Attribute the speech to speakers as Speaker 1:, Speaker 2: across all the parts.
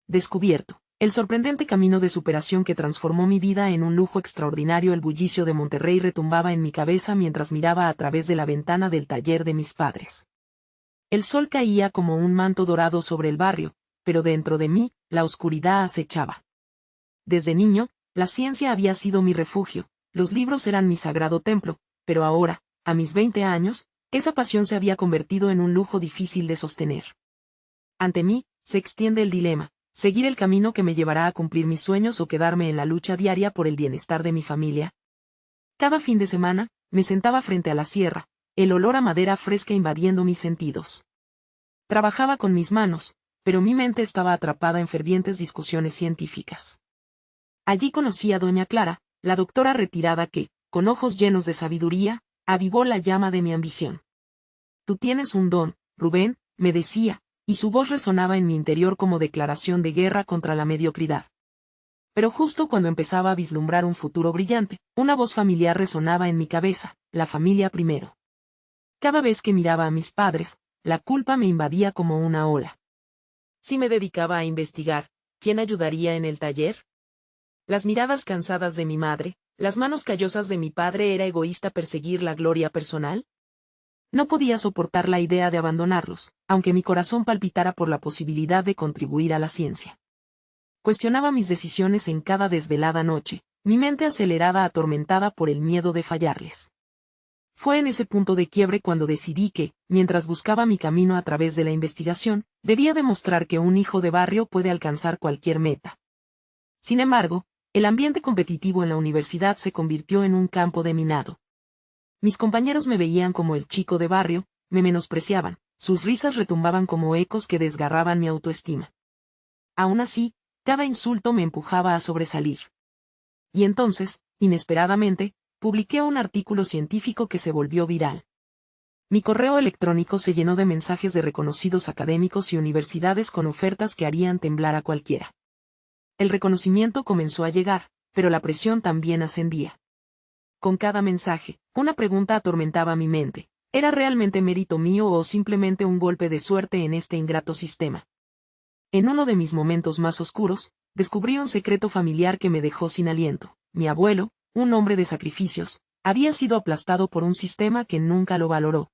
Speaker 1: descubierto. El sorprendente camino de superación que transformó mi vida en un lujo extraordinario. El bullicio de Monterrey retumbaba en mi cabeza mientras miraba a través de la ventana del taller de mis padres. El sol caía como un manto dorado sobre el barrio, pero dentro de mí, la oscuridad acechaba. Desde niño, la ciencia había sido mi refugio, los libros eran mi sagrado templo, pero ahora, a mis 20 años, esa pasión se había convertido en un lujo difícil de sostener. Ante mí, se extiende el dilema: seguir el camino que me llevará a cumplir mis sueños o quedarme en la lucha diaria por el bienestar de mi familia. Cada fin de semana, me sentaba frente a la sierra, el olor a madera fresca invadiendo mis sentidos. Trabajaba con mis manos, pero mi mente estaba atrapada en fervientes discusiones científicas. Allí conocí a doña Clara, la doctora retirada que, con ojos llenos de sabiduría, avivó la llama de mi ambición. Tú tienes un don, Rubén, me decía, y su voz resonaba en mi interior como declaración de guerra contra la mediocridad. Pero justo cuando empezaba a vislumbrar un futuro brillante, una voz familiar resonaba en mi cabeza: la familia primero. Cada vez que miraba a mis padres, la culpa me invadía como una ola. Si me dedicaba a investigar, ¿quién ayudaría en el taller? Las miradas cansadas de mi madre, las manos callosas de mi padre. ¿Era egoísta perseguir la gloria personal? No podía soportar la idea de abandonarlos, aunque mi corazón palpitara por la posibilidad de contribuir a la ciencia. Cuestionaba mis decisiones en cada desvelada noche, mi mente acelerada atormentada por el miedo de fallarles. Fue en ese punto de quiebre cuando decidí que, mientras buscaba mi camino a través de la investigación, debía demostrar que un hijo de barrio puede alcanzar cualquier meta. Sin embargo, el ambiente competitivo en la universidad se convirtió en un campo de minado. Mis compañeros me veían como el chico de barrio, me menospreciaban, sus risas retumbaban como ecos que desgarraban mi autoestima. Aún así, cada insulto me empujaba a sobresalir. Y entonces, inesperadamente, publiqué un artículo científico que se volvió viral. Mi correo electrónico se llenó de mensajes de reconocidos académicos y universidades con ofertas que harían temblar a cualquiera. El reconocimiento comenzó a llegar, pero la presión también ascendía. Con cada mensaje, una pregunta atormentaba mi mente: ¿era realmente mérito mío o simplemente un golpe de suerte en este ingrato sistema? En uno de mis momentos más oscuros, descubrí un secreto familiar que me dejó sin aliento. Mi abuelo, un hombre de sacrificios, había sido aplastado por un sistema que nunca lo valoró.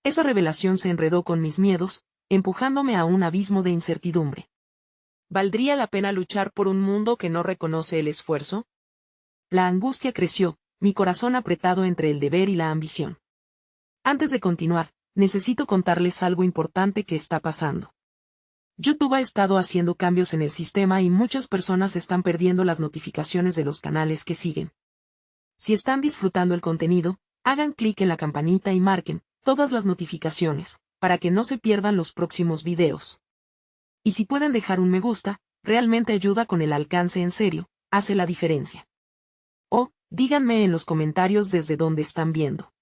Speaker 1: Esa revelación se enredó con mis miedos, empujándome a un abismo de incertidumbre. ¿Valdría la pena luchar por un mundo que no reconoce el esfuerzo? La angustia creció, mi corazón apretado entre el deber y la ambición. Antes de continuar, necesito contarles algo importante que está pasando. YouTube ha estado haciendo cambios en el sistema y muchas personas están perdiendo las notificaciones de los canales que siguen. Si están disfrutando el contenido, hagan clic en la campanita y marquen todas las notificaciones, para que no se pierdan los próximos videos. Y si pueden dejar un me gusta, realmente ayuda con el alcance. En serio, hace la diferencia. O, díganme en los comentarios desde dónde están viendo.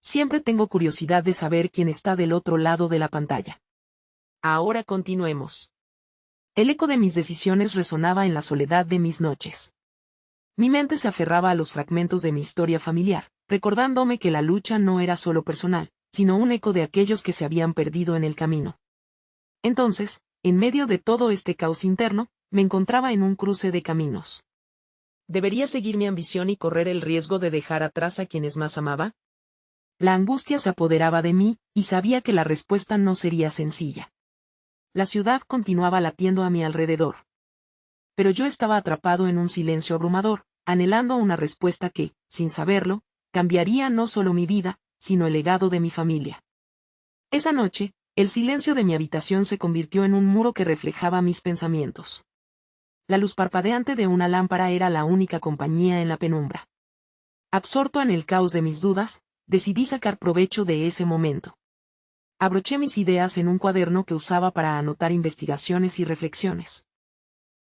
Speaker 1: Siempre tengo curiosidad de saber quién está del otro lado de la pantalla. Ahora continuemos. El eco de mis decisiones resonaba en la soledad de mis noches. Mi mente se aferraba a los fragmentos de mi historia familiar, recordándome que la lucha no era solo personal, sino un eco de aquellos que se habían perdido en el camino. Entonces, en medio de todo este caos interno, me encontraba en un cruce de caminos. ¿Debería seguir mi ambición y correr el riesgo de dejar atrás a quienes más amaba? La angustia se apoderaba de mí, y sabía que la respuesta no sería sencilla. La ciudad continuaba latiendo a mi alrededor. Pero yo estaba atrapado en un silencio abrumador, anhelando una respuesta que, sin saberlo, cambiaría no solo mi vida, sino el legado de mi familia. Esa noche, el silencio de mi habitación se convirtió en un muro que reflejaba mis pensamientos. La luz parpadeante de una lámpara era la única compañía en la penumbra. Absorto en el caos de mis dudas, decidí sacar provecho de ese momento. Abroché mis ideas en un cuaderno que usaba para anotar investigaciones y reflexiones.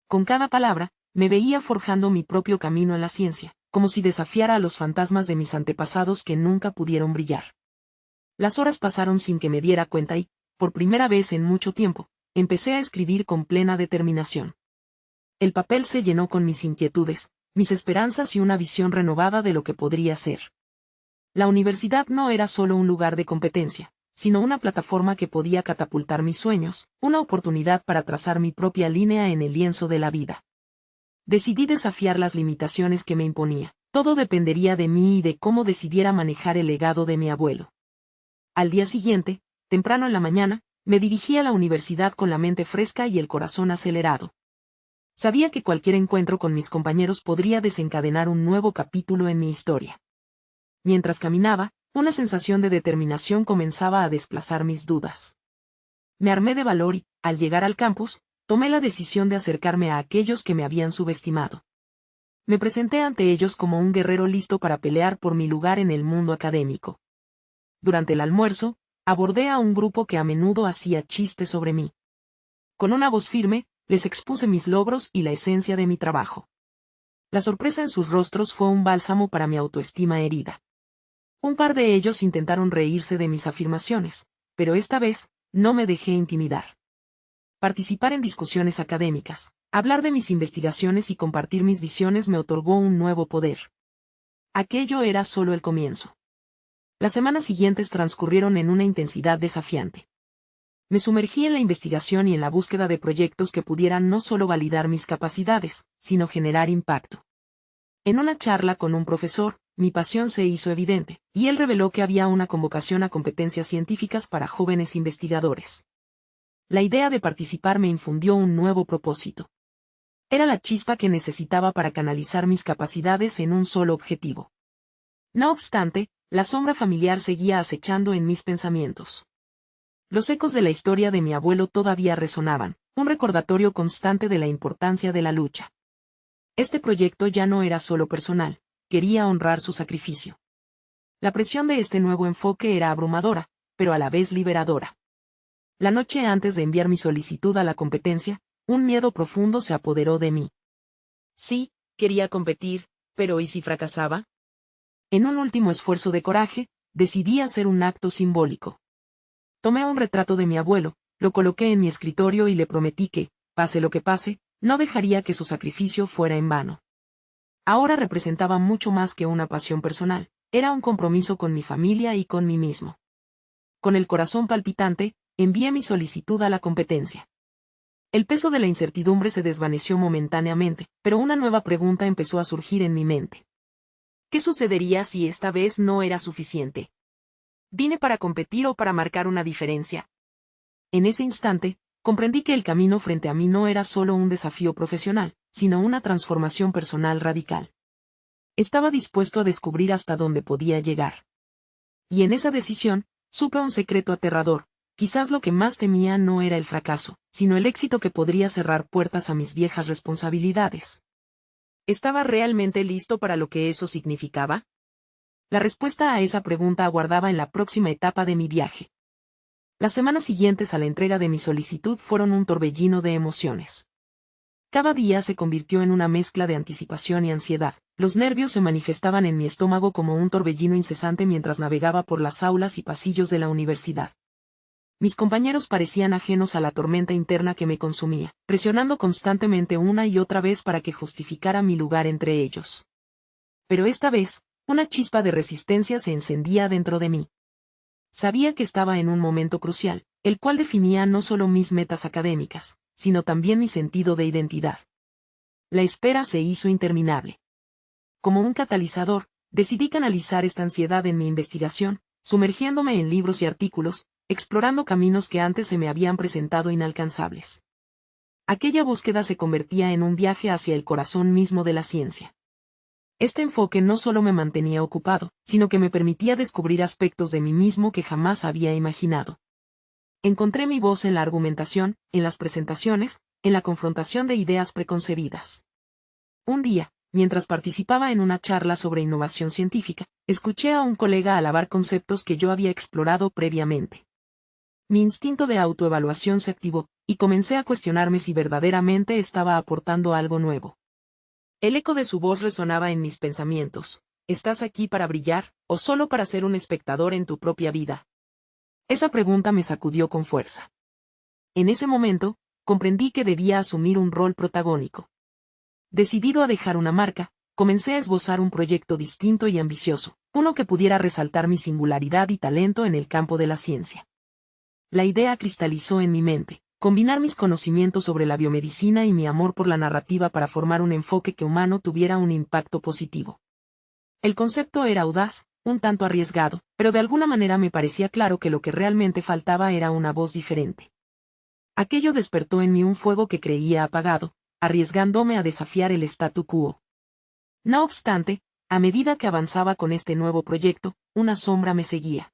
Speaker 1: Con cada palabra, me veía forjando mi propio camino en la ciencia, como si desafiara a los fantasmas de mis antepasados que nunca pudieron brillar. Las horas pasaron sin que me diera cuenta y, por primera vez en mucho tiempo, empecé a escribir con plena determinación. El papel se llenó con mis inquietudes, mis esperanzas y una visión renovada de lo que podría ser. La universidad no era solo un lugar de competencia, sino una plataforma que podía catapultar mis sueños, una oportunidad para trazar mi propia línea en el lienzo de la vida. Decidí desafiar las limitaciones que me imponía. Todo dependería de mí y de cómo decidiera manejar el legado de mi abuelo. Al día siguiente, temprano en la mañana, me dirigí a la universidad con la mente fresca y el corazón acelerado. Sabía que cualquier encuentro con mis compañeros podría desencadenar un nuevo capítulo en mi historia. Mientras caminaba, una sensación de determinación comenzaba a desplazar mis dudas. Me armé de valor y, al llegar al campus, tomé la decisión de acercarme a aquellos que me habían subestimado. Me presenté ante ellos como un guerrero listo para pelear por mi lugar en el mundo académico. Durante el almuerzo, abordé a un grupo que a menudo hacía chistes sobre mí. Con una voz firme, les expuse mis logros y la esencia de mi trabajo. La sorpresa en sus rostros fue un bálsamo para mi autoestima herida. Un par de ellos intentaron reírse de mis afirmaciones, pero esta vez, no me dejé intimidar. Participar en discusiones académicas, hablar de mis investigaciones y compartir mis visiones me otorgó un nuevo poder. Aquello era solo el comienzo. Las semanas siguientes transcurrieron en una intensidad desafiante. Me sumergí en la investigación y en la búsqueda de proyectos que pudieran no solo validar mis capacidades, sino generar impacto. En una charla con un profesor, mi pasión se hizo evidente, y él reveló que había una convocación a competencias científicas para jóvenes investigadores. La idea de participar me infundió un nuevo propósito. Era la chispa que necesitaba para canalizar mis capacidades en un solo objetivo. No obstante, la sombra familiar seguía acechando en mis pensamientos. Los ecos de la historia de mi abuelo todavía resonaban, un recordatorio constante de la importancia de la lucha. Este proyecto ya no era solo personal, quería honrar su sacrificio. La presión de este nuevo enfoque era abrumadora, pero a la vez liberadora. La noche antes de enviar mi solicitud a la competencia, un miedo profundo se apoderó de mí. Sí, quería competir, pero ¿y si fracasaba? En un último esfuerzo de coraje, decidí hacer un acto simbólico. Tomé un retrato de mi abuelo, lo coloqué en mi escritorio y le prometí que, pase lo que pase, no dejaría que su sacrificio fuera en vano. Ahora representaba mucho más que una pasión personal, era un compromiso con mi familia y con mí mismo. Con el corazón palpitante, envié mi solicitud a la competencia. El peso de la incertidumbre se desvaneció momentáneamente, pero una nueva pregunta empezó a surgir en mi mente. ¿Qué sucedería si esta vez no era suficiente? ¿Vine para competir o para marcar una diferencia? En ese instante, comprendí que el camino frente a mí no era solo un desafío profesional, sino una transformación personal radical. Estaba dispuesto a descubrir hasta dónde podía llegar. Y en esa decisión, supe un secreto aterrador. Quizás lo que más temía no era el fracaso, sino el éxito que podría cerrar puertas a mis viejas responsabilidades. ¿Estaba realmente listo para lo que eso significaba? La respuesta a esa pregunta aguardaba en la próxima etapa de mi viaje. Las semanas siguientes a la entrega de mi solicitud fueron un torbellino de emociones. Cada día se convirtió en una mezcla de anticipación y ansiedad. Los nervios se manifestaban en mi estómago como un torbellino incesante mientras navegaba por las aulas y pasillos de la universidad. Mis compañeros parecían ajenos a la tormenta interna que me consumía, presionando constantemente una y otra vez para que justificara mi lugar entre ellos. Pero esta vez, una chispa de resistencia se encendía dentro de mí. Sabía que estaba en un momento crucial, el cual definía no solo mis metas académicas, sino también mi sentido de identidad. La espera se hizo interminable. Como un catalizador, decidí canalizar esta ansiedad en mi investigación, sumergiéndome en libros y artículos, explorando caminos que antes se me habían presentado inalcanzables. Aquella búsqueda se convertía en un viaje hacia el corazón mismo de la ciencia. Este enfoque no solo me mantenía ocupado, sino que me permitía descubrir aspectos de mí mismo que jamás había imaginado. Encontré mi voz en la argumentación, en las presentaciones, en la confrontación de ideas preconcebidas. Un día, mientras participaba en una charla sobre innovación científica, escuché a un colega alabar conceptos que yo había explorado previamente. Mi instinto de autoevaluación se activó, y comencé a cuestionarme si verdaderamente estaba aportando algo nuevo. El eco de su voz resonaba en mis pensamientos. ¿Estás aquí para brillar, o solo para ser un espectador en tu propia vida? Esa pregunta me sacudió con fuerza. En ese momento, comprendí que debía asumir un rol protagónico. Decidido a dejar una marca, comencé a esbozar un proyecto distinto y ambicioso, uno que pudiera resaltar mi singularidad y talento en el campo de la ciencia. La idea cristalizó en mi mente, combinar mis conocimientos sobre la biomedicina y mi amor por la narrativa para formar un enfoque que humano tuviera un impacto positivo. El concepto era audaz, un tanto arriesgado, pero de alguna manera me parecía claro que lo que realmente faltaba era una voz diferente. Aquello despertó en mí un fuego que creía apagado, arriesgándome a desafiar el statu quo. No obstante, a medida que avanzaba con este nuevo proyecto, una sombra me seguía.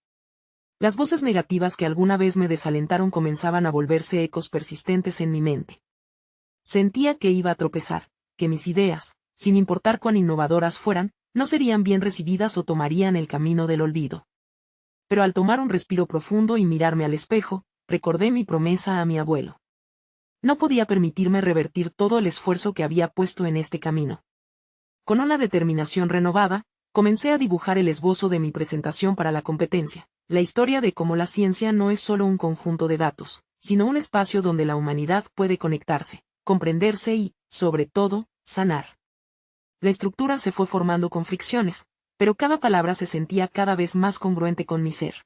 Speaker 1: Las voces negativas que alguna vez me desalentaron comenzaban a volverse ecos persistentes en mi mente. Sentía que iba a tropezar, que mis ideas, sin importar cuán innovadoras fueran, no serían bien recibidas o tomarían el camino del olvido. Pero al tomar un respiro profundo y mirarme al espejo, recordé mi promesa a mi abuelo. No podía permitirme revertir todo el esfuerzo que había puesto en este camino. Con una determinación renovada, comencé a dibujar el esbozo de mi presentación para la competencia, la historia de cómo la ciencia no es solo un conjunto de datos, sino un espacio donde la humanidad puede conectarse, comprenderse y, sobre todo, sanar. La estructura se fue formando con fricciones, pero cada palabra se sentía cada vez más congruente con mi ser.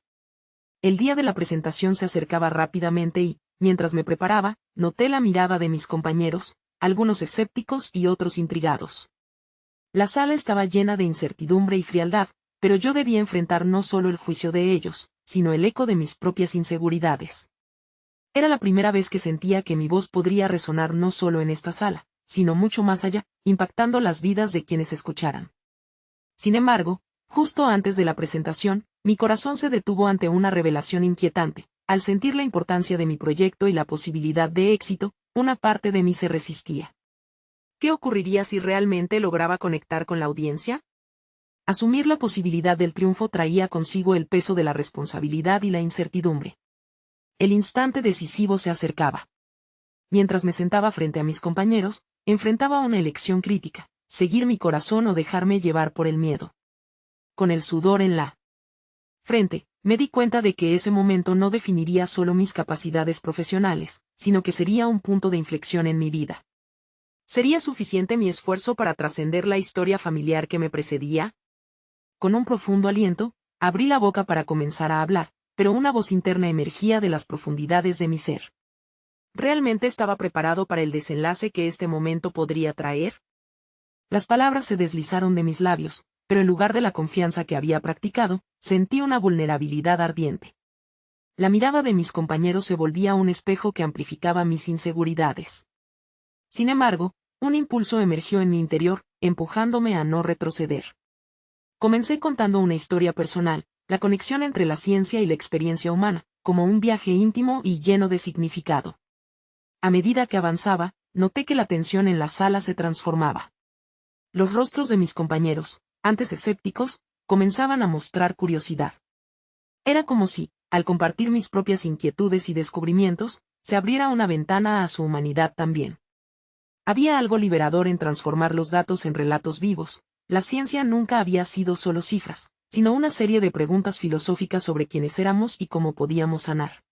Speaker 1: El día de la presentación se acercaba rápidamente y, mientras me preparaba, noté la mirada de mis compañeros, algunos escépticos y otros intrigados. La sala estaba llena de incertidumbre y frialdad, pero yo debía enfrentar no solo el juicio de ellos, sino el eco de mis propias inseguridades. Era la primera vez que sentía que mi voz podría resonar no solo en esta sala, sino mucho más allá, impactando las vidas de quienes escucharan. Sin embargo, justo antes de la presentación, mi corazón se detuvo ante una revelación inquietante. Al sentir la importancia de mi proyecto y la posibilidad de éxito, una parte de mí se resistía. ¿Qué ocurriría si realmente lograba conectar con la audiencia? Asumir la posibilidad del triunfo traía consigo el peso de la responsabilidad y la incertidumbre. El instante decisivo se acercaba. Mientras me sentaba frente a mis compañeros, enfrentaba una elección crítica, seguir mi corazón o dejarme llevar por el miedo. Con el sudor en la frente, me di cuenta de que ese momento no definiría solo mis capacidades profesionales, sino que sería un punto de inflexión en mi vida. ¿Sería suficiente mi esfuerzo para trascender la historia familiar que me precedía? Con un profundo aliento, abrí la boca para comenzar a hablar, pero una voz interna emergía de las profundidades de mi ser. ¿Realmente estaba preparado para el desenlace que este momento podría traer? Las palabras se deslizaron de mis labios, pero en lugar de la confianza que había practicado, sentí una vulnerabilidad ardiente. La mirada de mis compañeros se volvía un espejo que amplificaba mis inseguridades. Sin embargo, un impulso emergió en mi interior, empujándome a no retroceder. Comencé contando una historia personal, la conexión entre la ciencia y la experiencia humana, como un viaje íntimo y lleno de significado. A medida que avanzaba, noté que la tensión en la sala se transformaba. Los rostros de mis compañeros, antes escépticos, comenzaban a mostrar curiosidad. Era como si, al compartir mis propias inquietudes y descubrimientos, se abriera una ventana a su humanidad también. Había algo liberador en transformar los datos en relatos vivos. La ciencia nunca había sido solo cifras, sino una serie de preguntas filosóficas sobre quiénes éramos y cómo podíamos sanar.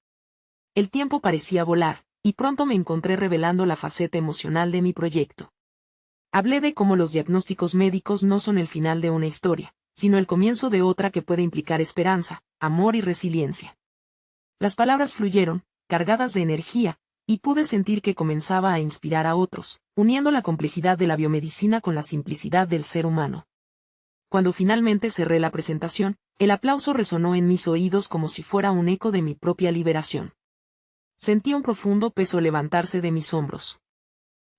Speaker 1: El tiempo parecía volar, y pronto me encontré revelando la faceta emocional de mi proyecto. Hablé de cómo los diagnósticos médicos no son el final de una historia, sino el comienzo de otra que puede implicar esperanza, amor y resiliencia. Las palabras fluyeron, cargadas de energía, y pude sentir que comenzaba a inspirar a otros, uniendo la complejidad de la biomedicina con la simplicidad del ser humano. Cuando finalmente cerré la presentación, el aplauso resonó en mis oídos como si fuera un eco de mi propia liberación. Sentí un profundo peso levantarse de mis hombros.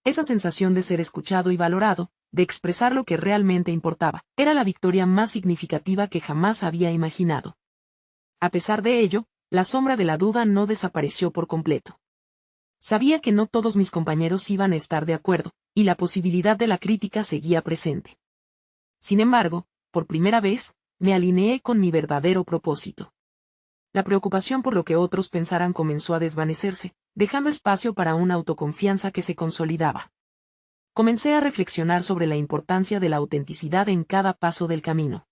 Speaker 1: Esa sensación de ser escuchado y valorado, de expresar lo que realmente importaba, era la victoria más significativa que jamás había imaginado. A pesar de ello, la sombra de la duda no desapareció por completo. Sabía que no todos mis compañeros iban a estar de acuerdo, y la posibilidad de la crítica seguía presente. Sin embargo, por primera vez, me alineé con mi verdadero propósito. La preocupación por lo que otros pensaran comenzó a desvanecerse, dejando espacio para una autoconfianza que se consolidaba. Comencé a reflexionar sobre la importancia de la autenticidad en cada paso del camino.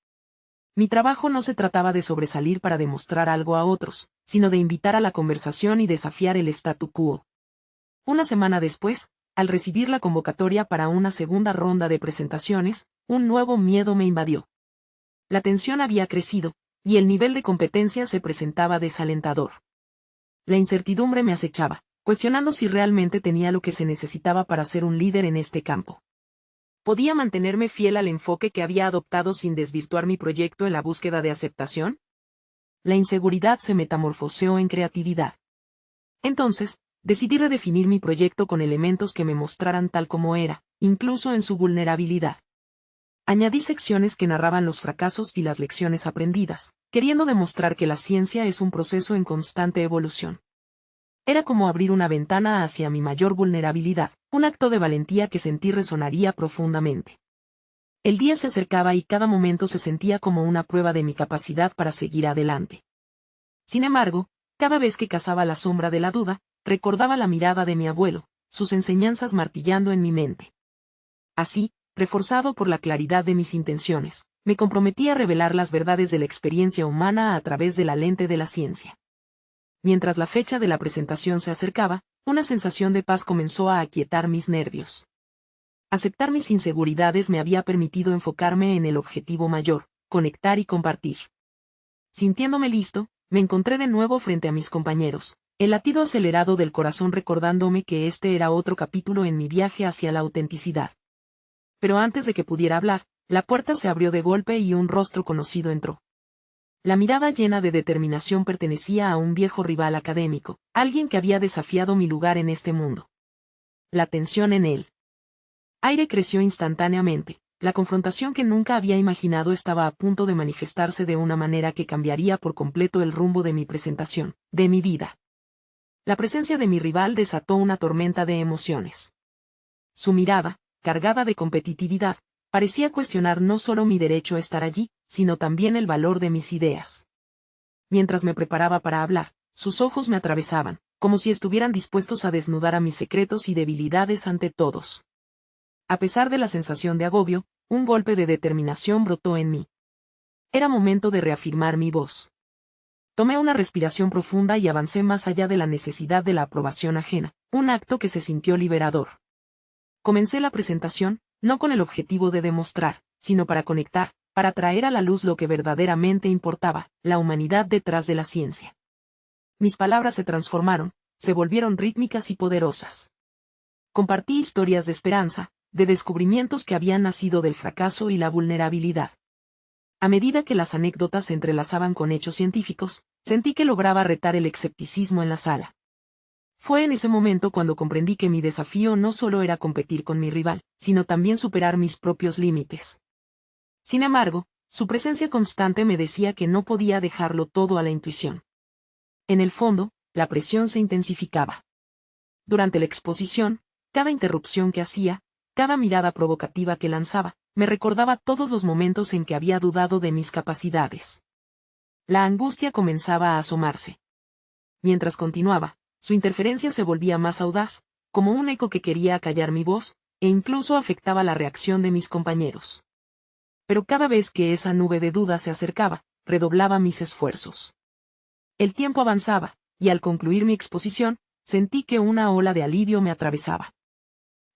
Speaker 1: Mi trabajo no se trataba de sobresalir para demostrar algo a otros, sino de invitar a la conversación y desafiar el statu quo. Una semana después, al recibir la convocatoria para una segunda ronda de presentaciones, un nuevo miedo me invadió. La tensión había crecido, y el nivel de competencia se presentaba desalentador. La incertidumbre me acechaba, cuestionando si realmente tenía lo que se necesitaba para ser un líder en este campo. ¿Podía mantenerme fiel al enfoque que había adoptado sin desvirtuar mi proyecto en la búsqueda de aceptación? La inseguridad se metamorfoseó en creatividad. Entonces, decidí redefinir mi proyecto con elementos que me mostraran tal como era, incluso en su vulnerabilidad. Añadí secciones que narraban los fracasos y las lecciones aprendidas, queriendo demostrar que la ciencia es un proceso en constante evolución. Era como abrir una ventana hacia mi mayor vulnerabilidad, un acto de valentía que sentí resonaría profundamente. El día se acercaba y cada momento se sentía como una prueba de mi capacidad para seguir adelante. Sin embargo, cada vez que cazaba la sombra de la duda, recordaba la mirada de mi abuelo, sus enseñanzas martillando en mi mente. Así, reforzado por la claridad de mis intenciones, me comprometí a revelar las verdades de la experiencia humana a través de la lente de la ciencia. Mientras la fecha de la presentación se acercaba, una sensación de paz comenzó a aquietar mis nervios. Aceptar mis inseguridades me había permitido enfocarme en el objetivo mayor, conectar y compartir. Sintiéndome listo, me encontré de nuevo frente a mis compañeros, el latido acelerado del corazón recordándome que este era otro capítulo en mi viaje hacia la autenticidad. Pero antes de que pudiera hablar, la puerta se abrió de golpe y un rostro conocido entró. La mirada llena de determinación pertenecía a un viejo rival académico, alguien que había desafiado mi lugar en este mundo. La tensión en el aire creció instantáneamente, la confrontación que nunca había imaginado estaba a punto de manifestarse de una manera que cambiaría por completo el rumbo de mi presentación, de mi vida. La presencia de mi rival desató una tormenta de emociones. Su mirada, cargada de competitividad, parecía cuestionar no solo mi derecho a estar allí, sino también el valor de mis ideas. Mientras me preparaba para hablar, sus ojos me atravesaban, como si estuvieran dispuestos a desnudar a mis secretos y debilidades ante todos. A pesar de la sensación de agobio, un golpe de determinación brotó en mí. Era momento de reafirmar mi voz. Tomé una respiración profunda y avancé más allá de la necesidad de la aprobación ajena, un acto que se sintió liberador. Comencé la presentación, no con el objetivo de demostrar, sino para conectar, para traer a la luz lo que verdaderamente importaba, la humanidad detrás de la ciencia. Mis palabras se transformaron, se volvieron rítmicas y poderosas. Compartí historias de esperanza, de descubrimientos que habían nacido del fracaso y la vulnerabilidad. A medida que las anécdotas se entrelazaban con hechos científicos, sentí que lograba retar el escepticismo en la sala. Fue en ese momento cuando comprendí que mi desafío no solo era competir con mi rival, sino también superar mis propios límites. Sin embargo, su presencia constante me decía que no podía dejarlo todo a la intuición. En el fondo, la presión se intensificaba. Durante la exposición, cada interrupción que hacía, cada mirada provocativa que lanzaba, me recordaba todos los momentos en que había dudado de mis capacidades. La angustia comenzaba a asomarse. Mientras continuaba, su interferencia se volvía más audaz, como un eco que quería acallar mi voz, e incluso afectaba la reacción de mis compañeros. Pero cada vez que esa nube de duda se acercaba, redoblaba mis esfuerzos. El tiempo avanzaba, y al concluir mi exposición, sentí que una ola de alivio me atravesaba.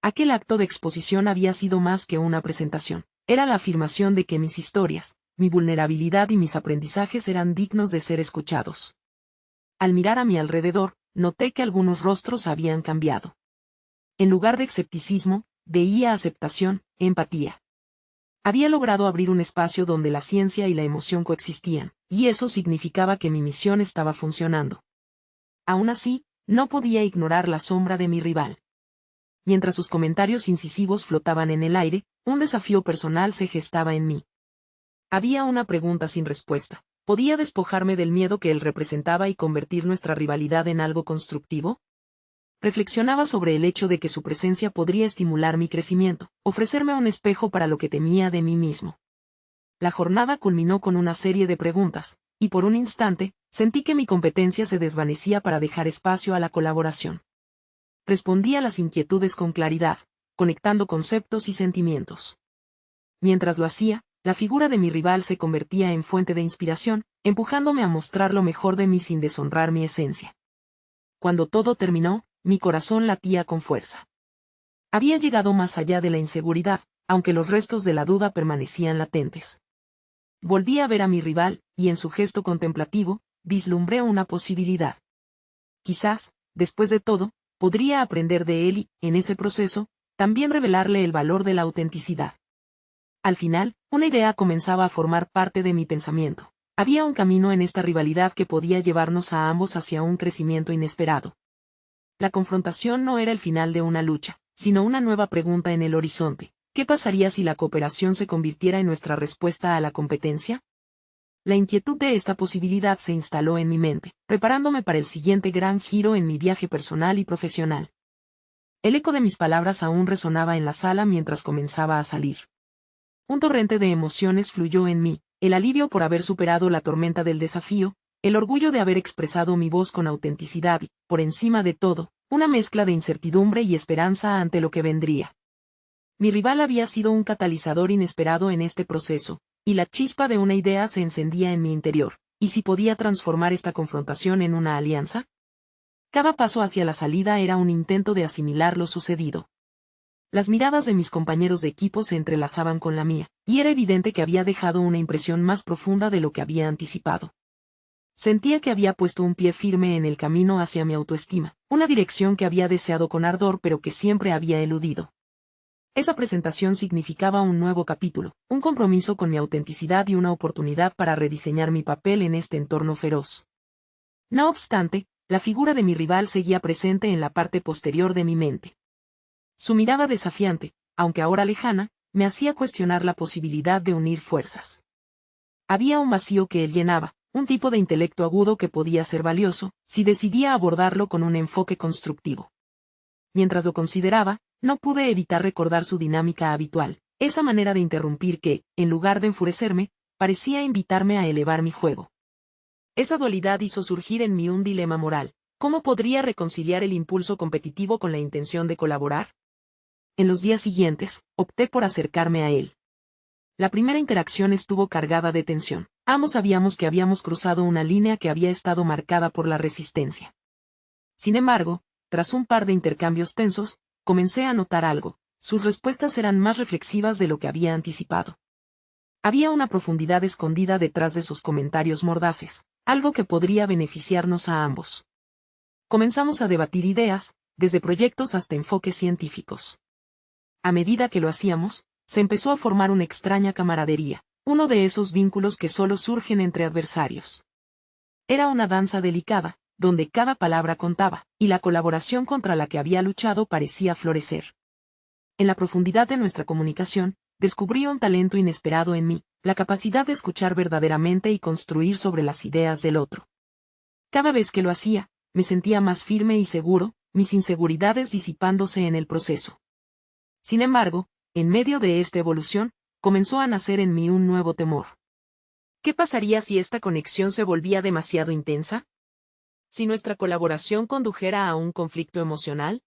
Speaker 1: Aquel acto de exposición había sido más que una presentación, era la afirmación de que mis historias, mi vulnerabilidad y mis aprendizajes eran dignos de ser escuchados. Al mirar a mi alrededor, noté que algunos rostros habían cambiado. En lugar de escepticismo, veía aceptación, empatía. Había logrado abrir un espacio donde la ciencia y la emoción coexistían, y eso significaba que mi misión estaba funcionando. Aún así, no podía ignorar la sombra de mi rival. Mientras sus comentarios incisivos flotaban en el aire, un desafío personal se gestaba en mí. Había una pregunta sin respuesta. ¿Podía despojarme del miedo que él representaba y convertir nuestra rivalidad en algo constructivo? Reflexionaba sobre el hecho de que su presencia podría estimular mi crecimiento, ofrecerme un espejo para lo que temía de mí mismo. La jornada culminó con una serie de preguntas, y por un instante, sentí que mi competencia se desvanecía para dejar espacio a la colaboración. Respondí a las inquietudes con claridad, conectando conceptos y sentimientos. Mientras lo hacía, la figura de mi rival se convertía en fuente de inspiración, empujándome a mostrar lo mejor de mí sin deshonrar mi esencia. Cuando todo terminó, mi corazón latía con fuerza. Había llegado más allá de la inseguridad, aunque los restos de la duda permanecían latentes. Volví a ver a mi rival, y en su gesto contemplativo, vislumbré una posibilidad. Quizás, después de todo, podría aprender de él y, en ese proceso, también revelarle el valor de la autenticidad. Al final, una idea comenzaba a formar parte de mi pensamiento. Había un camino en esta rivalidad que podía llevarnos a ambos hacia un crecimiento inesperado. La confrontación no era el final de una lucha, sino una nueva pregunta en el horizonte. ¿Qué pasaría si la cooperación se convirtiera en nuestra respuesta a la competencia? La inquietud de esta posibilidad se instaló en mi mente, preparándome para el siguiente gran giro en mi viaje personal y profesional. El eco de mis palabras aún resonaba en la sala mientras comenzaba a salir. Un torrente de emociones fluyó en mí, el alivio por haber superado la tormenta del desafío, el orgullo de haber expresado mi voz con autenticidad y, por encima de todo, una mezcla de incertidumbre y esperanza ante lo que vendría. Mi rival había sido un catalizador inesperado en este proceso, y la chispa de una idea se encendía en mi interior. ¿Y si podía transformar esta confrontación en una alianza? Cada paso hacia la salida era un intento de asimilar lo sucedido. Las miradas de mis compañeros de equipo se entrelazaban con la mía, y era evidente que había dejado una impresión más profunda de lo que había anticipado. Sentía que había puesto un pie firme en el camino hacia mi autoestima, una dirección que había deseado con ardor pero que siempre había eludido. Esa presentación significaba un nuevo capítulo, un compromiso con mi autenticidad y una oportunidad para rediseñar mi papel en este entorno feroz. No obstante, la figura de mi rival seguía presente en la parte posterior de mi mente. Su mirada desafiante, aunque ahora lejana, me hacía cuestionar la posibilidad de unir fuerzas. Había un vacío que él llenaba, un tipo de intelecto agudo que podía ser valioso, si decidía abordarlo con un enfoque constructivo. Mientras lo consideraba, no pude evitar recordar su dinámica habitual, esa manera de interrumpir que, en lugar de enfurecerme, parecía invitarme a elevar mi juego. Esa dualidad hizo surgir en mí un dilema moral. ¿Cómo podría reconciliar el impulso competitivo con la intención de colaborar? En los días siguientes, opté por acercarme a él. La primera interacción estuvo cargada de tensión. Ambos sabíamos que habíamos cruzado una línea que había estado marcada por la resistencia. Sin embargo, tras un par de intercambios tensos, comencé a notar algo. Sus respuestas eran más reflexivas de lo que había anticipado. Había una profundidad escondida detrás de sus comentarios mordaces, algo que podría beneficiarnos a ambos. Comenzamos a debatir ideas, desde proyectos hasta enfoques científicos. A medida que lo hacíamos, se empezó a formar una extraña camaradería, uno de esos vínculos que solo surgen entre adversarios. Era una danza delicada, donde cada palabra contaba, y la colaboración contra la que había luchado parecía florecer. En la profundidad de nuestra comunicación, descubrí un talento inesperado en mí, la capacidad de escuchar verdaderamente y construir sobre las ideas del otro. Cada vez que lo hacía, me sentía más firme y seguro, mis inseguridades disipándose en el proceso. Sin embargo, en medio de esta evolución, comenzó a nacer en mí un nuevo temor. ¿Qué pasaría si esta conexión se volvía demasiado intensa? ¿Si nuestra colaboración condujera a un conflicto emocional?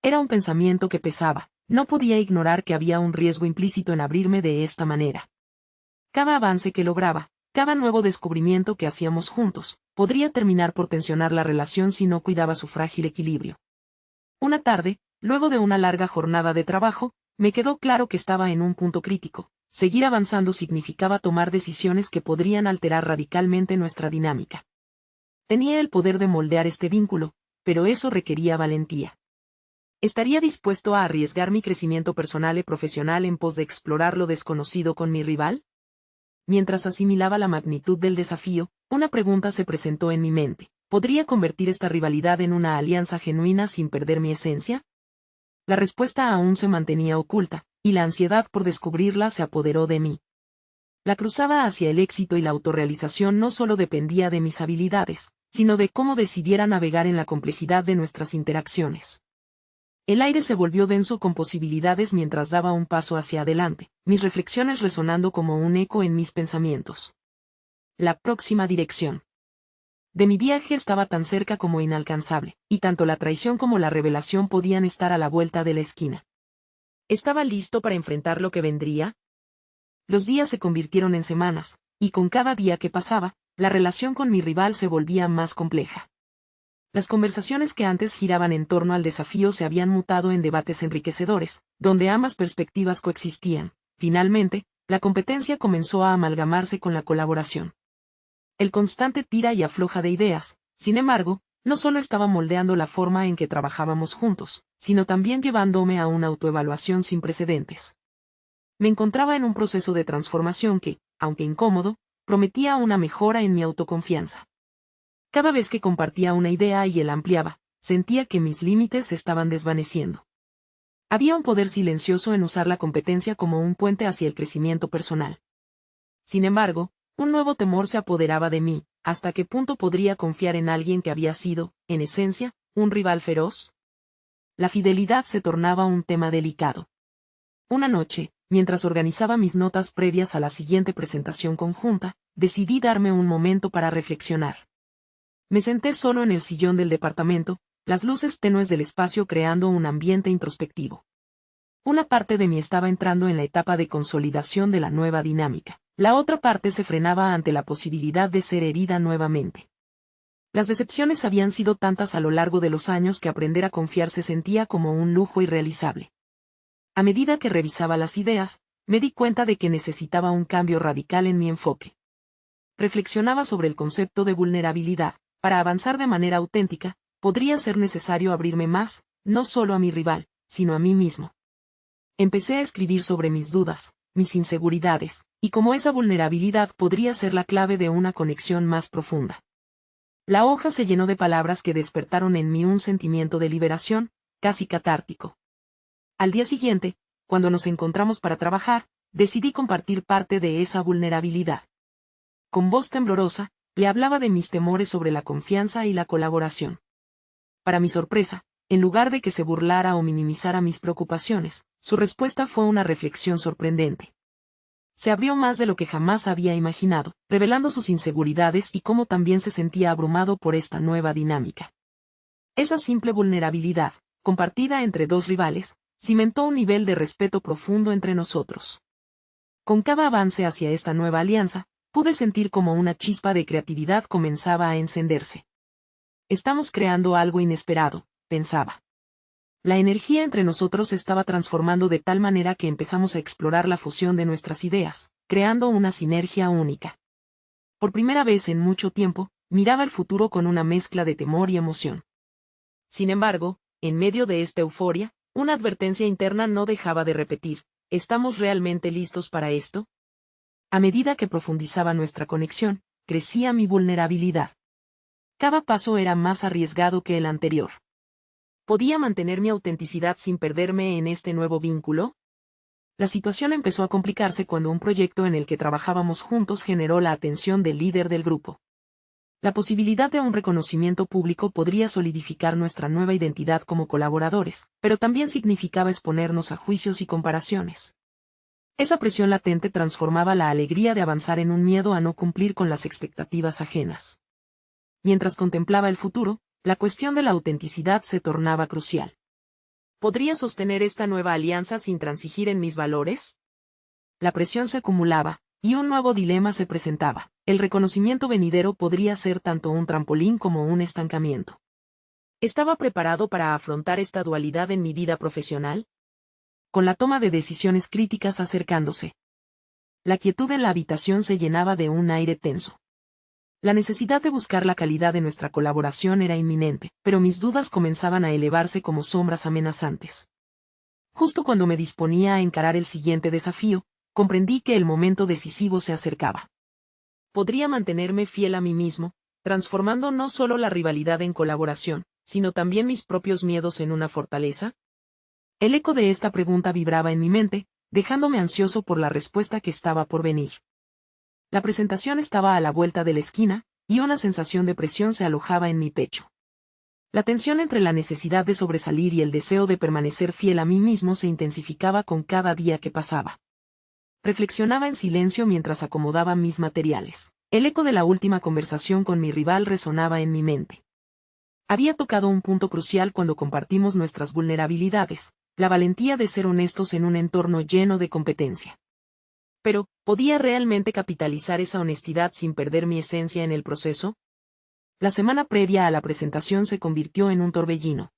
Speaker 1: Era un pensamiento que pesaba, no podía ignorar que había un riesgo implícito en abrirme de esta manera. Cada avance que lograba, cada nuevo descubrimiento que hacíamos juntos, podría terminar por tensionar la relación si no cuidaba su frágil equilibrio. Una tarde, luego de una larga jornada de trabajo, me quedó claro que estaba en un punto crítico. Seguir avanzando significaba tomar decisiones que podrían alterar radicalmente nuestra dinámica. Tenía el poder de moldear este vínculo, pero eso requería valentía. ¿Estaría dispuesto a arriesgar mi crecimiento personal y profesional en pos de explorar lo desconocido con mi rival? Mientras asimilaba la magnitud del desafío, una pregunta se presentó en mi mente. ¿Podría convertir esta rivalidad en una alianza genuina sin perder mi esencia? La respuesta aún se mantenía oculta, y la ansiedad por descubrirla se apoderó de mí. La cruzada hacia el éxito y la autorrealización no solo dependía de mis habilidades, sino de cómo decidiera navegar en la complejidad de nuestras interacciones. El aire se volvió denso con posibilidades mientras daba un paso hacia adelante, mis reflexiones resonando como un eco en mis pensamientos. La próxima dirección de mi viaje estaba tan cerca como inalcanzable, y tanto la traición como la revelación podían estar a la vuelta de la esquina. ¿Estaba listo para enfrentar lo que vendría? Los días se convirtieron en semanas, y con cada día que pasaba, la relación con mi rival se volvía más compleja. Las conversaciones que antes giraban en torno al desafío se habían mutado en debates enriquecedores, donde ambas perspectivas coexistían. Finalmente, la competencia comenzó a amalgamarse con la colaboración. El constante tira y afloja de ideas, sin embargo, no solo estaba moldeando la forma en que trabajábamos juntos, sino también llevándome a una autoevaluación sin precedentes. Me encontraba en un proceso de transformación que, aunque incómodo, prometía una mejora en mi autoconfianza. Cada vez que compartía una idea y él ampliaba, sentía que mis límites se estaban desvaneciendo. Había un poder silencioso en usar la competencia como un puente hacia el crecimiento personal. Sin embargo, un nuevo temor se apoderaba de mí: ¿hasta qué punto podría confiar en alguien que había sido, en esencia, un rival feroz? La fidelidad se tornaba un tema delicado. Una noche, mientras organizaba mis notas previas a la siguiente presentación conjunta, decidí darme un momento para reflexionar. Me senté solo en el sillón del departamento, las luces tenues del espacio creando un ambiente introspectivo. Una parte de mí estaba entrando en la etapa de consolidación de la nueva dinámica. La otra parte se frenaba ante la posibilidad de ser herida nuevamente. Las decepciones habían sido tantas a lo largo de los años que aprender a confiar se sentía como un lujo irrealizable. A medida que revisaba las ideas, me di cuenta de que necesitaba un cambio radical en mi enfoque. Reflexionaba sobre el concepto de vulnerabilidad. Para avanzar de manera auténtica, podría ser necesario abrirme más, no solo a mi rival, sino a mí mismo. Empecé a escribir sobre mis dudas, mis inseguridades, y cómo esa vulnerabilidad podría ser la clave de una conexión más profunda. La hoja se llenó de palabras que despertaron en mí un sentimiento de liberación, casi catártico. Al día siguiente, cuando nos encontramos para trabajar, decidí compartir parte de esa vulnerabilidad. Con voz temblorosa, le hablaba de mis temores sobre la confianza y la colaboración. Para mi sorpresa, en lugar de que se burlara o minimizara mis preocupaciones, su respuesta fue una reflexión sorprendente. Se abrió más de lo que jamás había imaginado, revelando sus inseguridades y cómo también se sentía abrumado por esta nueva dinámica. Esa simple vulnerabilidad, compartida entre dos rivales, cimentó un nivel de respeto profundo entre nosotros. Con cada avance hacia esta nueva alianza, pude sentir como una chispa de creatividad comenzaba a encenderse. Estamos creando algo inesperado, pensaba. La energía entre nosotros se estaba transformando de tal manera que empezamos a explorar la fusión de nuestras ideas, creando una sinergia única. Por primera vez en mucho tiempo, miraba el futuro con una mezcla de temor y emoción. Sin embargo, en medio de esta euforia, una advertencia interna no dejaba de repetir: ¿estamos realmente listos para esto? A medida que profundizaba nuestra conexión, crecía mi vulnerabilidad. Cada paso era más arriesgado que el anterior. ¿Podía mantener mi autenticidad sin perderme en este nuevo vínculo? La situación empezó a complicarse cuando un proyecto en el que trabajábamos juntos generó la atención del líder del grupo. La posibilidad de un reconocimiento público podría solidificar nuestra nueva identidad como colaboradores, pero también significaba exponernos a juicios y comparaciones. Esa presión latente transformaba la alegría de avanzar en un miedo a no cumplir con las expectativas ajenas. Mientras contemplaba el futuro, la cuestión de la autenticidad se tornaba crucial. ¿Podría sostener esta nueva alianza sin transigir en mis valores? La presión se acumulaba, y un nuevo dilema se presentaba: el reconocimiento venidero podría ser tanto un trampolín como un estancamiento. ¿Estaba preparado para afrontar esta dualidad en mi vida profesional? Con la toma de decisiones críticas acercándose, la quietud en la habitación se llenaba de un aire tenso. La necesidad de buscar la calidad de nuestra colaboración era inminente, pero mis dudas comenzaban a elevarse como sombras amenazantes. Justo cuando me disponía a encarar el siguiente desafío, comprendí que el momento decisivo se acercaba. ¿Podría mantenerme fiel a mí mismo, transformando no solo la rivalidad en colaboración, sino también mis propios miedos en una fortaleza? El eco de esta pregunta vibraba en mi mente, dejándome ansioso por la respuesta que estaba por venir. La presentación estaba a la vuelta de la esquina, y una sensación de presión se alojaba en mi pecho. La tensión entre la necesidad de sobresalir y el deseo de permanecer fiel a mí mismo se intensificaba con cada día que pasaba. Reflexionaba en silencio mientras acomodaba mis materiales. El eco de la última conversación con mi rival resonaba en mi mente. Había tocado un punto crucial cuando compartimos nuestras vulnerabilidades, la valentía de ser honestos en un entorno lleno de competencia. Pero, ¿podía realmente capitalizar esa honestidad sin perder mi esencia en el proceso? La semana previa a la presentación se convirtió en un torbellino.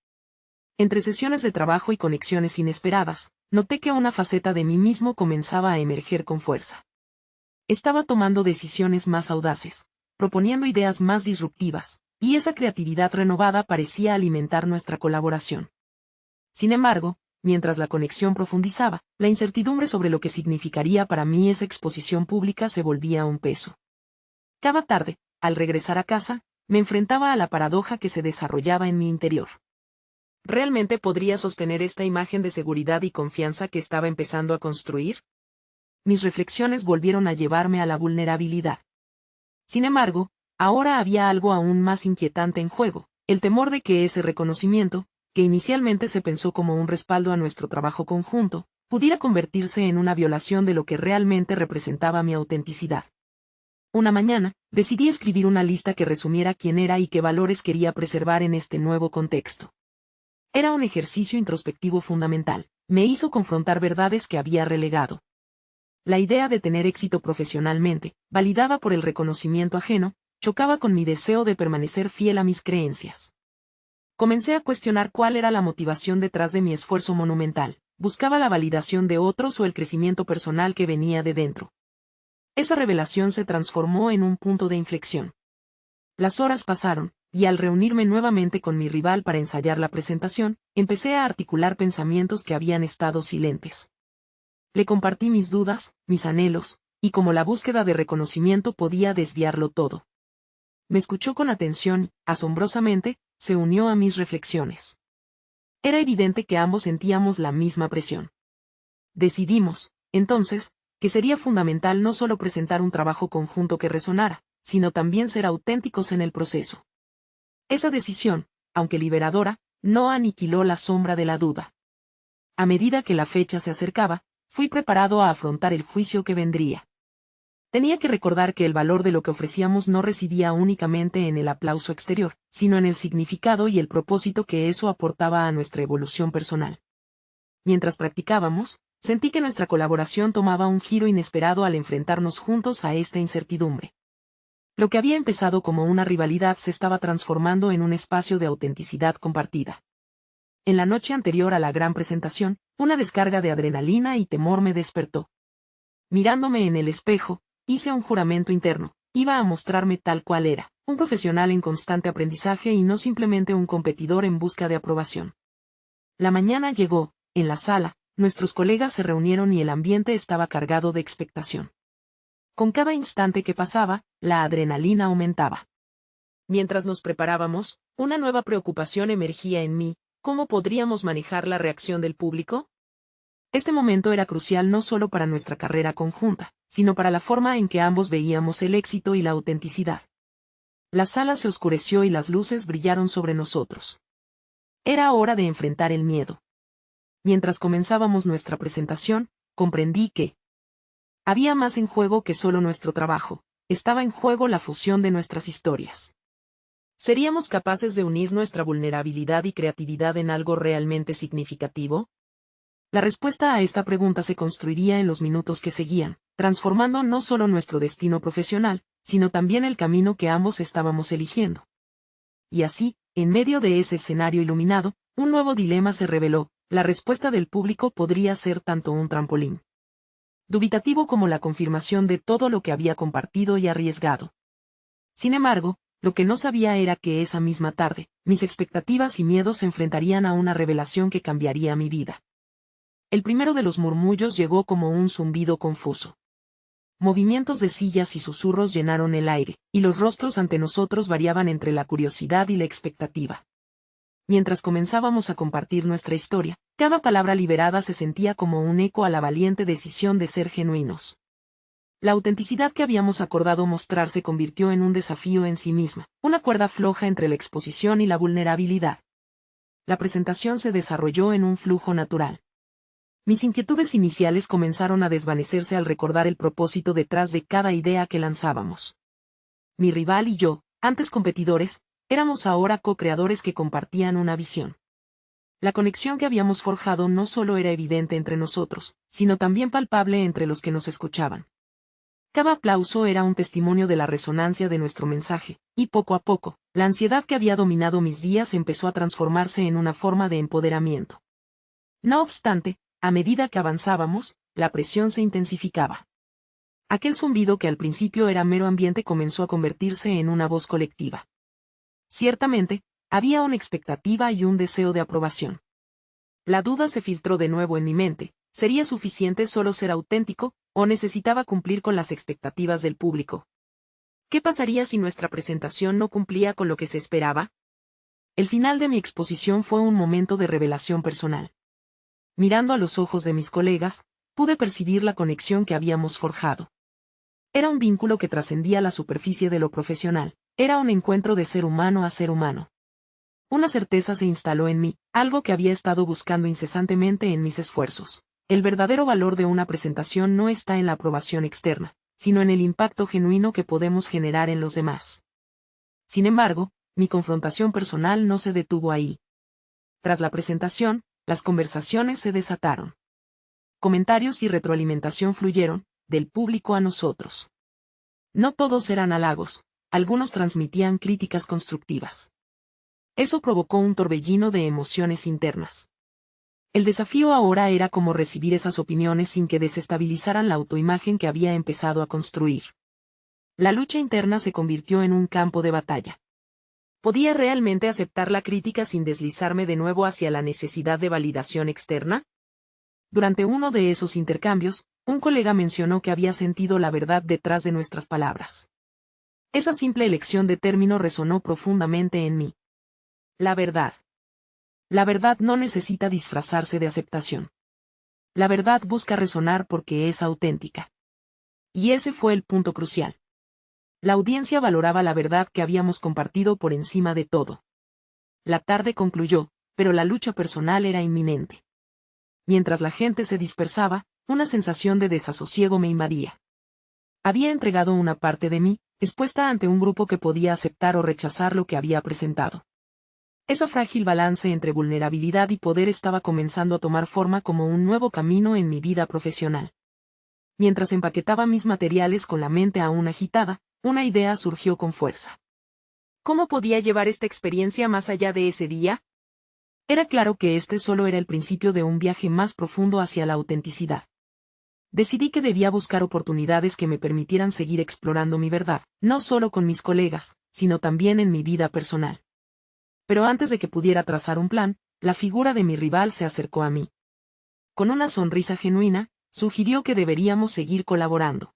Speaker 1: Entre sesiones de trabajo y conexiones inesperadas, noté que una faceta de mí mismo comenzaba a emerger con fuerza. Estaba tomando decisiones más audaces, proponiendo ideas más disruptivas, y esa creatividad renovada parecía alimentar nuestra colaboración. Sin embargo, mientras la conexión profundizaba, la incertidumbre sobre lo que significaría para mí esa exposición pública se volvía un peso. Cada tarde, al regresar a casa, me enfrentaba a la paradoja que se desarrollaba en mi interior. ¿Realmente podría sostener esta imagen de seguridad y confianza que estaba empezando a construir? Mis reflexiones volvieron a llevarme a la vulnerabilidad. Sin embargo, ahora había algo aún más inquietante en juego, el temor de que ese reconocimiento, que inicialmente se pensó como un respaldo a nuestro trabajo conjunto, pudiera convertirse en una violación de lo que realmente representaba mi autenticidad. Una mañana, decidí escribir una lista que resumiera quién era y qué valores quería preservar en este nuevo contexto. Era un ejercicio introspectivo fundamental, me hizo confrontar verdades que había relegado. La idea de tener éxito profesionalmente, validada por el reconocimiento ajeno, chocaba con mi deseo de permanecer fiel a mis creencias. Comencé a cuestionar cuál era la motivación detrás de mi esfuerzo monumental. ¿Buscaba la validación de otros o el crecimiento personal que venía de dentro? Esa revelación se transformó en un punto de inflexión. Las horas pasaron, y al reunirme nuevamente con mi rival para ensayar la presentación, empecé a articular pensamientos que habían estado silentes. Le compartí mis dudas, mis anhelos, y como la búsqueda de reconocimiento podía desviarlo todo. Me escuchó con atención y, asombrosamente, se unió a mis reflexiones. Era evidente que ambos sentíamos la misma presión. Decidimos, entonces, que sería fundamental no solo presentar un trabajo conjunto que resonara, sino también ser auténticos en el proceso. Esa decisión, aunque liberadora, no aniquiló la sombra de la duda. A medida que la fecha se acercaba, fui preparado a afrontar el juicio que vendría. Tenía que recordar que el valor de lo que ofrecíamos no residía únicamente en el aplauso exterior, sino en el significado y el propósito que eso aportaba a nuestra evolución personal. Mientras practicábamos, sentí que nuestra colaboración tomaba un giro inesperado al enfrentarnos juntos a esta incertidumbre. Lo que había empezado como una rivalidad se estaba transformando en un espacio de autenticidad compartida. En la noche anterior a la gran presentación, una descarga de adrenalina y temor me despertó. Mirándome en el espejo, hice un juramento interno: iba a mostrarme tal cual era, un profesional en constante aprendizaje y no simplemente un competidor en busca de aprobación. La mañana llegó, en la sala, nuestros colegas se reunieron y el ambiente estaba cargado de expectación. Con cada instante que pasaba, la adrenalina aumentaba. Mientras nos preparábamos, una nueva preocupación emergía en mí: ¿cómo podríamos manejar la reacción del público? Este momento era crucial no solo para nuestra carrera conjunta, sino para la forma en que ambos veíamos el éxito y la autenticidad. La sala se oscureció y las luces brillaron sobre nosotros. Era hora de enfrentar el miedo. Mientras comenzábamos nuestra presentación, comprendí que había más en juego que solo nuestro trabajo, estaba en juego la fusión de nuestras historias. ¿Seríamos capaces de unir nuestra vulnerabilidad y creatividad en algo realmente significativo? La respuesta a esta pregunta se construiría en los minutos que seguían, transformando no solo nuestro destino profesional, sino también el camino que ambos estábamos eligiendo. Y así, en medio de ese escenario iluminado, un nuevo dilema se reveló: la respuesta del público podría ser tanto un trampolín dubitativo como la confirmación de todo lo que había compartido y arriesgado. Sin embargo, lo que no sabía era que esa misma tarde, mis expectativas y miedos se enfrentarían a una revelación que cambiaría mi vida. El primero de los murmullos llegó como un zumbido confuso. Movimientos de sillas y susurros llenaron el aire, y los rostros ante nosotros variaban entre la curiosidad y la expectativa. Mientras comenzábamos a compartir nuestra historia, cada palabra liberada se sentía como un eco a la valiente decisión de ser genuinos. La autenticidad que habíamos acordado mostrar se convirtió en un desafío en sí misma, una cuerda floja entre la exposición y la vulnerabilidad. La presentación se desarrolló en un flujo natural. Mis inquietudes iniciales comenzaron a desvanecerse al recordar el propósito detrás de cada idea que lanzábamos. Mi rival y yo, antes competidores, éramos ahora co-creadores que compartían una visión. La conexión que habíamos forjado no solo era evidente entre nosotros, sino también palpable entre los que nos escuchaban. Cada aplauso era un testimonio de la resonancia de nuestro mensaje, y poco a poco, la ansiedad que había dominado mis días empezó a transformarse en una forma de empoderamiento. No obstante, A medida que avanzábamos, la presión se intensificaba. Aquel zumbido que al principio era mero ambiente comenzó a convertirse en una voz colectiva. Ciertamente, había una expectativa y un deseo de aprobación. La duda se filtró de nuevo en mi mente: ¿sería suficiente solo ser auténtico, o necesitaba cumplir con las expectativas del público? ¿Qué pasaría si nuestra presentación no cumplía con lo que se esperaba? El final de mi exposición fue un momento de revelación personal. Mirando a los ojos de mis colegas, pude percibir la conexión que habíamos forjado. Era un vínculo que trascendía la superficie de lo profesional, era un encuentro de ser humano a ser humano. Una certeza se instaló en mí, algo que había estado buscando incesantemente en mis esfuerzos. El verdadero valor de una presentación no está en la aprobación externa, sino en el impacto genuino que podemos generar en los demás. Sin embargo, mi confrontación personal no se detuvo ahí. Tras la presentación, las conversaciones se desataron. Comentarios y retroalimentación fluyeron, del público a nosotros. No todos eran halagos, algunos transmitían críticas constructivas. Eso provocó un torbellino de emociones internas. El desafío ahora era cómo recibir esas opiniones sin que desestabilizaran la autoimagen que había empezado a construir. La lucha interna se convirtió en un campo de batalla. ¿Podía realmente aceptar la crítica sin deslizarme de nuevo hacia la necesidad de validación externa? Durante uno de esos intercambios, un colega mencionó que había sentido la verdad detrás de nuestras palabras. Esa simple elección de término resonó profundamente en mí. La verdad. La verdad no necesita disfrazarse de aceptación. La verdad busca resonar porque es auténtica. Y ese fue el punto crucial. La audiencia valoraba la verdad que habíamos compartido por encima de todo. La tarde concluyó, pero la lucha personal era inminente. Mientras la gente se dispersaba, una sensación de desasosiego me invadía. Había entregado una parte de mí, expuesta ante un grupo que podía aceptar o rechazar lo que había presentado. Esa frágil balance entre vulnerabilidad y poder estaba comenzando a tomar forma como un nuevo camino en mi vida profesional. Mientras empaquetaba mis materiales con la mente aún agitada, una idea surgió con fuerza. ¿Cómo podía llevar esta experiencia más allá de ese día? Era claro que este solo era el principio de un viaje más profundo hacia la autenticidad. Decidí que debía buscar oportunidades que me permitieran seguir explorando mi verdad, no solo con mis colegas, sino también en mi vida personal. Pero antes de que pudiera trazar un plan, la figura de mi rival se acercó a mí. Con una sonrisa genuina, sugirió que deberíamos seguir colaborando.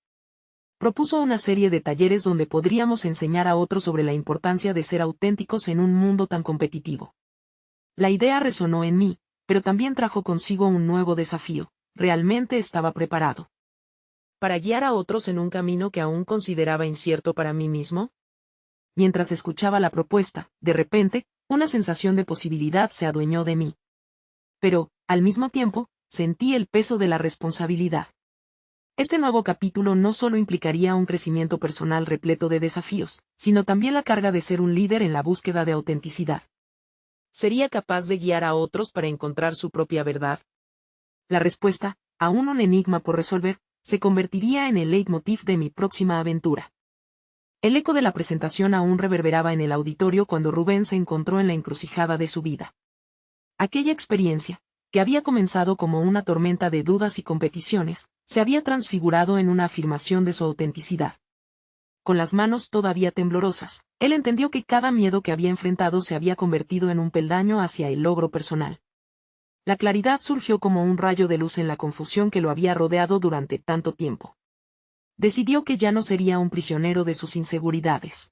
Speaker 1: Propuso una serie de talleres donde podríamos enseñar a otros sobre la importancia de ser auténticos en un mundo tan competitivo. La idea resonó en mí, pero también trajo consigo un nuevo desafío. ¿Realmente estaba preparado para guiar a otros en un camino que aún consideraba incierto para mí mismo? Mientras escuchaba la propuesta, de repente, una sensación de posibilidad se adueñó de mí. Pero, al mismo tiempo, sentí el peso de la responsabilidad. Este nuevo capítulo no solo implicaría un crecimiento personal repleto de desafíos, sino también la carga de ser un líder en la búsqueda de autenticidad. ¿Sería capaz de guiar a otros para encontrar su propia verdad? La respuesta, aún un enigma por resolver, se convertiría en el leitmotiv de mi próxima aventura. El eco de la presentación aún reverberaba en el auditorio cuando Rubén se encontró en la encrucijada de su vida. Aquella experiencia, que había comenzado como una tormenta de dudas y competiciones, se había transfigurado en una afirmación de su autenticidad. Con las manos todavía temblorosas, él entendió que cada miedo que había enfrentado se había convertido en un peldaño hacia el logro personal. La claridad surgió como un rayo de luz en la confusión que lo había rodeado durante tanto tiempo. Decidió que ya no sería un prisionero de sus inseguridades.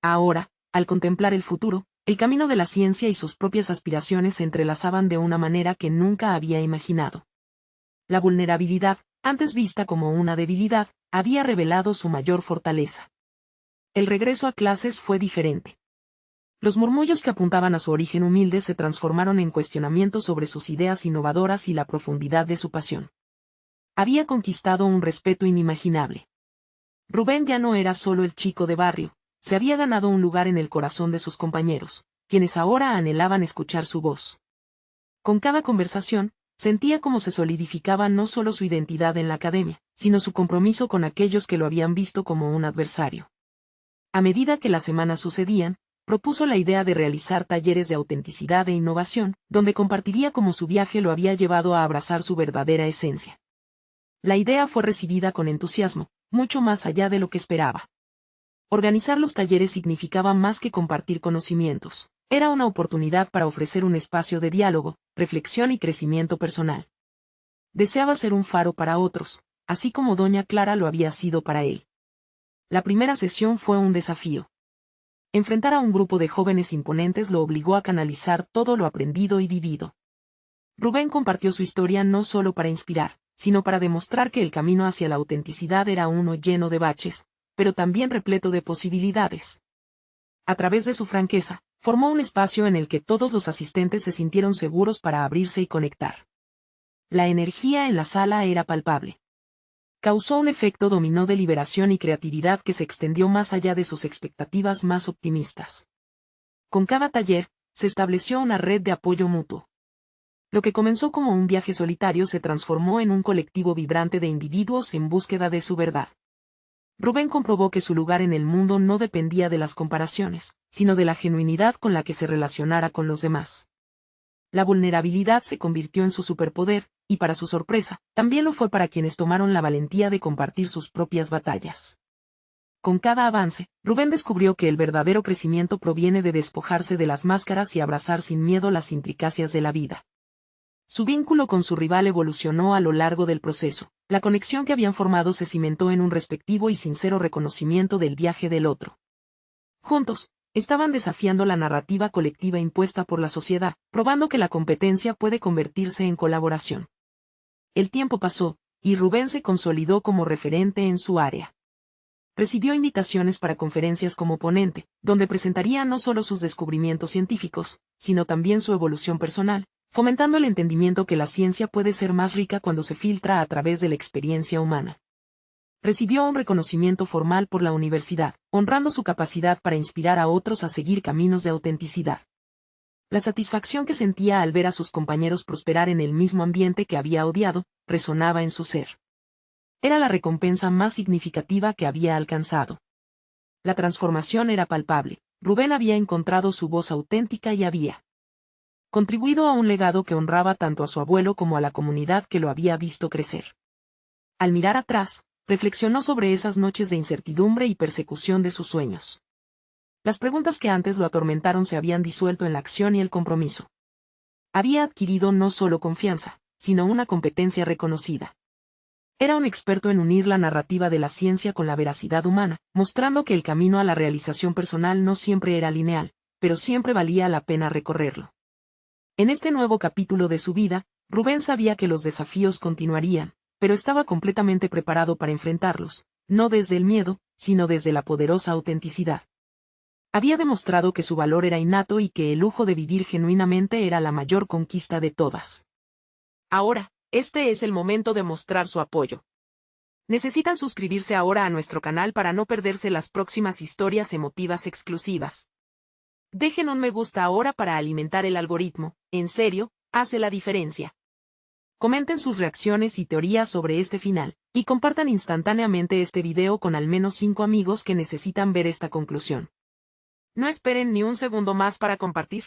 Speaker 1: Ahora, al contemplar el futuro, el camino de la ciencia y sus propias aspiraciones se entrelazaban de una manera que nunca había imaginado. La vulnerabilidad, antes vista como una debilidad, había revelado su mayor fortaleza. El regreso a clases fue diferente. Los murmullos que apuntaban a su origen humilde se transformaron en cuestionamientos sobre sus ideas innovadoras y la profundidad de su pasión. Había conquistado un respeto inimaginable. Rubén ya no era solo el chico de barrio, se había ganado un lugar en el corazón de sus compañeros, quienes ahora anhelaban escuchar su voz. Con cada conversación, sentía cómo se solidificaba no solo su identidad en la academia, sino su compromiso con aquellos que lo habían visto como un adversario. A medida que las semanas sucedían, propuso la idea de realizar talleres de autenticidad e innovación, donde compartiría cómo su viaje lo había llevado a abrazar su verdadera esencia. La idea fue recibida con entusiasmo, mucho más allá de lo que esperaba. Organizar los talleres significaba más que compartir conocimientos. Era una oportunidad para ofrecer un espacio de diálogo, reflexión y crecimiento personal. Deseaba ser un faro para otros, así como doña Clara lo había sido para él. La primera sesión fue un desafío. Enfrentar a un grupo de jóvenes imponentes lo obligó a canalizar todo lo aprendido y vivido. Rubén compartió su historia no solo para inspirar, sino para demostrar que el camino hacia la autenticidad era uno lleno de baches, pero también repleto de posibilidades. A través de su franqueza, formó un espacio en el que todos los asistentes se sintieron seguros para abrirse y conectar. La energía en la sala era palpable. Causó un efecto dominó de liberación y creatividad que se extendió más allá de sus expectativas más optimistas. Con cada taller, se estableció una red de apoyo mutuo. Lo que comenzó como un viaje solitario se transformó en un colectivo vibrante de individuos en búsqueda de su verdad. Rubén comprobó que su lugar en el mundo no dependía de las comparaciones, sino de la genuinidad con la que se relacionara con los demás. La vulnerabilidad se convirtió en su superpoder, y para su sorpresa, también lo fue para quienes tomaron la valentía de compartir sus propias batallas. Con cada avance, Rubén descubrió que el verdadero crecimiento proviene de despojarse de las máscaras y abrazar sin miedo las intricacias de la vida. Su vínculo con su rival evolucionó a lo largo del proceso. La conexión que habían formado se cimentó en un respectivo y sincero reconocimiento del viaje del otro. Juntos, estaban desafiando la narrativa colectiva impuesta por la sociedad, probando que la competencia puede convertirse en colaboración. El tiempo pasó, y Rubén se consolidó como referente en su área. Recibió invitaciones para conferencias como ponente, donde presentaría no solo sus descubrimientos científicos, sino también su evolución personal, fomentando el entendimiento que la ciencia puede ser más rica cuando se filtra a través de la experiencia humana. Recibió un reconocimiento formal por la universidad, honrando su capacidad para inspirar a otros a seguir caminos de autenticidad. La satisfacción que sentía al ver a sus compañeros prosperar en el mismo ambiente que había odiado, resonaba en su ser. Era la recompensa más significativa que había alcanzado. La transformación era palpable. Rubén había encontrado su voz auténtica y había contribuido a un legado que honraba tanto a su abuelo como a la comunidad que lo había visto crecer. Al mirar atrás, reflexionó sobre esas noches de incertidumbre y persecución de sus sueños. Las preguntas que antes lo atormentaron se habían disuelto en la acción y el compromiso. Había adquirido no solo confianza, sino una competencia reconocida. Era un experto en unir la narrativa de la ciencia con la veracidad humana, mostrando que el camino a la realización personal no siempre era lineal, pero siempre valía la pena recorrerlo. En este nuevo capítulo de su vida, Rubén sabía que los desafíos continuarían, pero estaba completamente preparado para enfrentarlos, no desde el miedo, sino desde la poderosa autenticidad. Había demostrado que su valor era innato y que el lujo de vivir genuinamente era la mayor conquista de todas. Ahora, este es el momento de mostrar su apoyo. Necesitan suscribirse ahora a nuestro canal para no perderse las próximas historias emotivas exclusivas. Dejen un me gusta ahora para alimentar el algoritmo, en serio, hace la diferencia. Comenten sus reacciones y teorías sobre este final, y compartan instantáneamente este video con al menos 5 amigos que necesitan ver esta conclusión. No esperen ni un segundo más para compartir.